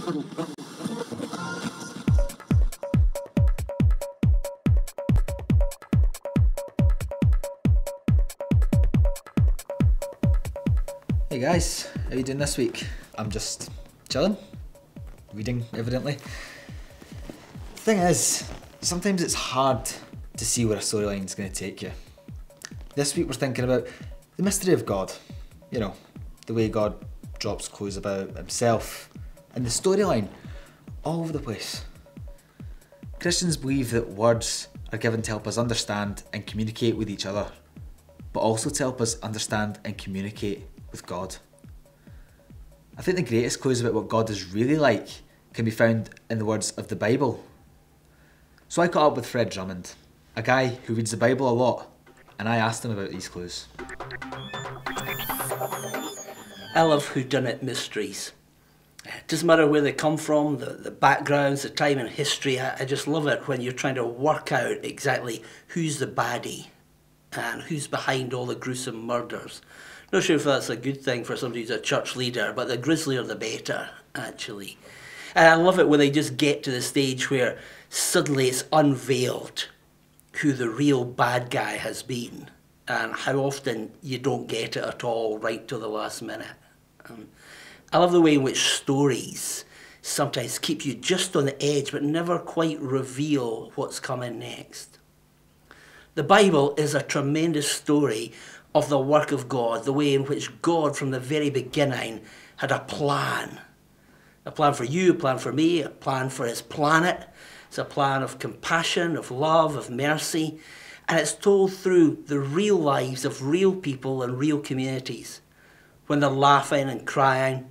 Hey guys, how you doing this week? I'm just chilling, reading evidently. The thing is, sometimes it's hard to see where a storyline is going to take you. This week we're thinking about the mystery of God. You know, the way God drops clues about himself and the storyline all over the place. Christians believe that words are given to help us understand and communicate with each other, but also to help us understand and communicate with God. I think the greatest clues about what God is really like can be found in the words of the Bible. So I caught up with Fred Drummond, a guy who reads the Bible a lot, and I asked him about these clues. I love whodunit mysteries. It doesn't matter where they come from, the backgrounds, the time and history. I just love it when you're trying to work out exactly who's the baddie and who's behind all the gruesome murders. Not sure if that's a good thing for somebody who's a church leader, but the grislier the better, actually. And I love it when they just get to the stage where suddenly it's unveiled who the real bad guy has been, and how often you don't get it at all right till the last minute. I love the way in which stories sometimes keep you just on the edge but never quite reveal what's coming next. The Bible is a tremendous story of the work of God, the way in which God from the very beginning had a plan. A plan for you, a plan for me, a plan for his planet. It's a plan of compassion, of love, of mercy, and it's told through the real lives of real people and real communities. When they're laughing and crying,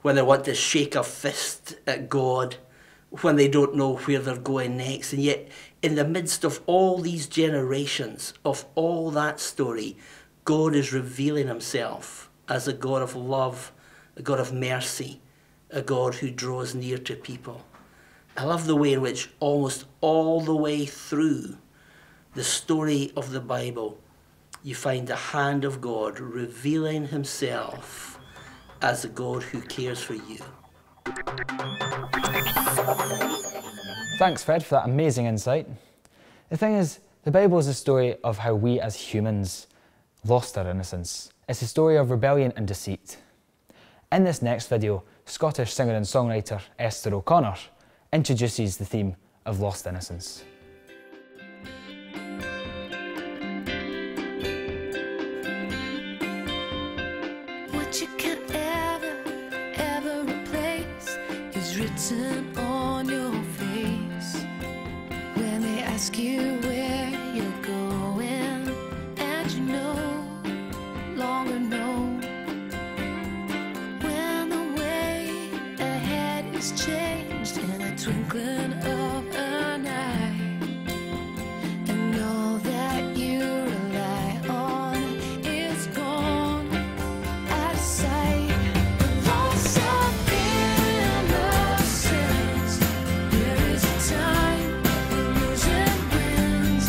when they want to shake a fist at God, when they don't know where they're going next. And yet, in the midst of all these generations, of all that story, God is revealing himself as a God of love, a God of mercy, a God who draws near to people. I love the way in which almost all the way through the story of the Bible, you find the hand of God revealing himself as a God who cares for you. Thanks, Fred, for that amazing insight. The thing is, the Bible is a story of how we as humans lost our innocence. It's a story of rebellion and deceit. In this next video, Scottish singer and songwriter Esther O'Connor introduces the theme of lost innocence. What you can ever replace is written on your face. When they ask you where you're going, and you no longer know. When the way ahead is changed in a twinkling of an eye, and all that you rely on is gone out of sight. The loss of innocence. There is a time when losing wins,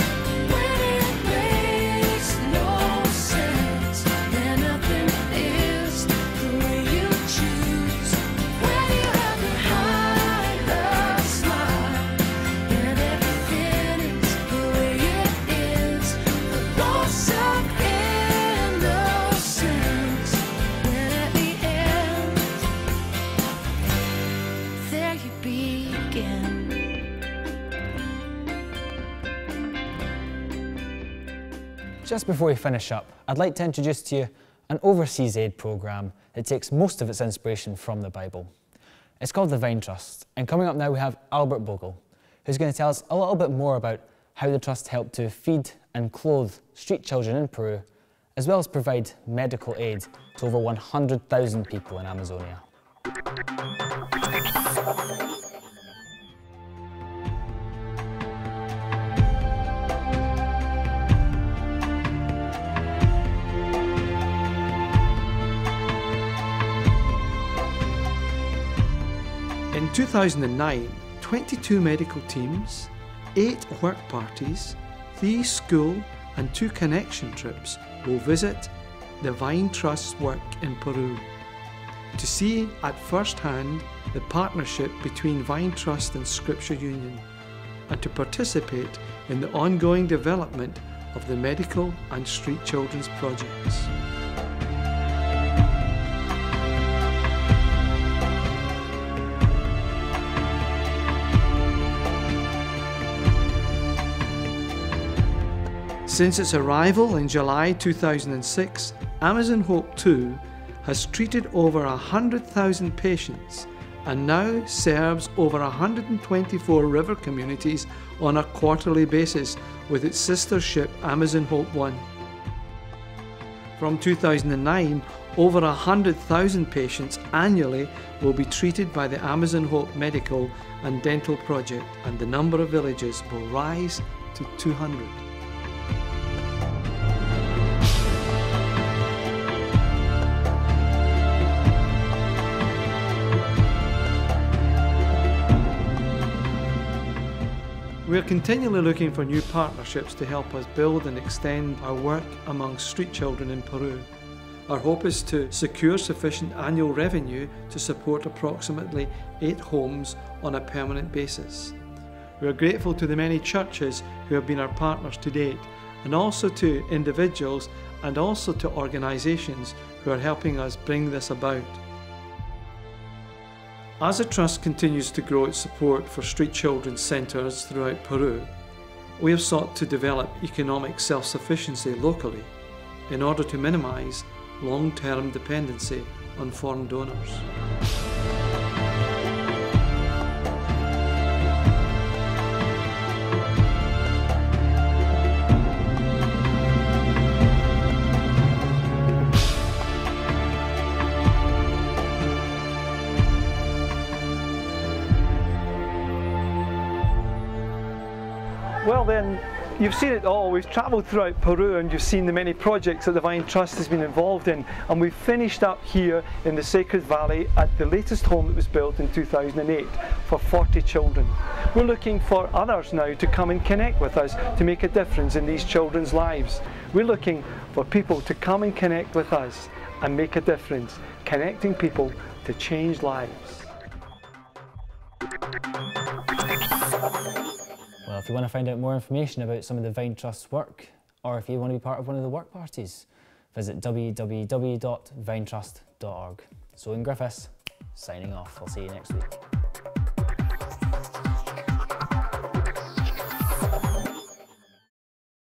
when it makes no sense, then nothing is the way you choose. When you have to hide a smile, and everything is the way it is. The loss of innocence. When at the end, there you begin. Just before we finish up, I'd like to introduce to you an overseas aid programme that takes most of its inspiration from the Bible. It's called the Vine Trust, and coming up now we have Albert Bogle, who's going to tell us a little bit more about how the Trust helped to feed and clothe street children in Peru, as well as provide medical aid to over 100,000 people in Amazonia. In 2009, 22 medical teams, 8 work parties, 3 school and 2 connection trips will visit the Vine Trust's work in Peru. to see at first hand the partnership between Vine Trust and Scripture Union, and to participate in the ongoing development of the medical and street children's projects. Since its arrival in July 2006, Amazon Hope 2 has treated over 100,000 patients and now serves over 124 river communities on a quarterly basis with its sister ship Amazon Hope 1. From 2009, over 100,000 patients annually will be treated by the Amazon Hope Medical and Dental Project, and the number of villages will rise to 200. We are continually looking for new partnerships to help us build and extend our work among street children in Peru. Our hope is to secure sufficient annual revenue to support approximately 8 homes on a permanent basis. We are grateful to the many churches who have been our partners to date, and also to individuals and also to organisations who are helping us bring this about. As the Trust continues to grow its support for street children's centres throughout Peru, we have sought to develop economic self-sufficiency locally in order to minimise long-term dependency on foreign donors. Well then, you've seen it all. We've travelled throughout Peru and you've seen the many projects that the Vine Trust has been involved in, and we've finished up here in the Sacred Valley at the latest home that was built in 2008 for 40 children. We're looking for others now to come and connect with us to make a difference in these children's lives. We're looking for people to come and connect with us and make a difference, connecting people to change lives. Well, if you want to find out more information about some of the Vine Trust's work, or if you want to be part of one of the work parties, visit www.vinetrust.org. So, Griffiths, signing off. I'll see you next week.